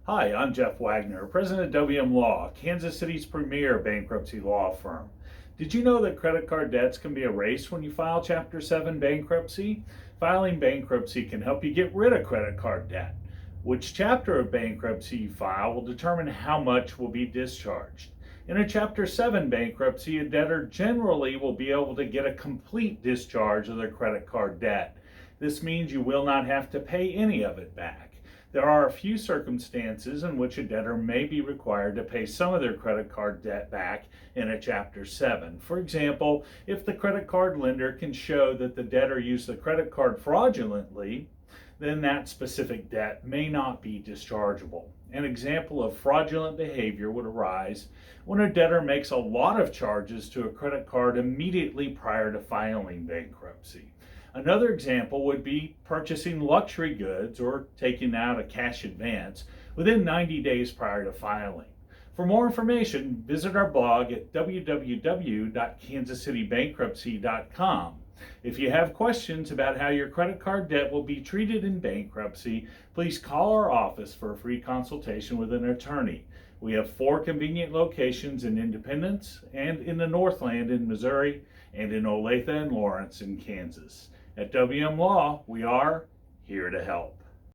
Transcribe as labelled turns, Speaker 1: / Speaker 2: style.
Speaker 1: Hi, I'm Jeff Wagoner, president of WM Law, Kansas City's premier bankruptcy law firm. Did you know that credit card debts can be erased when you file Chapter 7 bankruptcy? Filing bankruptcy can help you get rid of credit card debt. Which chapter of bankruptcy you file will determine how much will be discharged. In a Chapter 7 bankruptcy, a debtor generally will be able to get a complete discharge of their credit card debt. This means you will not have to pay any of it back. There are a few circumstances in which a debtor may be required to pay some of their credit card debt back in a Chapter 7. For example, if the credit card lender can show that the debtor used the credit card fraudulently, then that specific debt may not be dischargeable. An example of fraudulent behavior would arise when a debtor makes a lot of charges to a credit card immediately prior to filing bankruptcy. Another example would be purchasing luxury goods or taking out a cash advance within 90 days prior to filing. For more information, visit our blog at www.kansascitybankruptcy.com. If you have questions about how your credit card debt will be treated in bankruptcy, please call our office for a free consultation with an attorney. We have 4 convenient locations in Independence and in the Northland in Missouri and in Olathe and Lawrence in Kansas. At WM Law, we are here to help.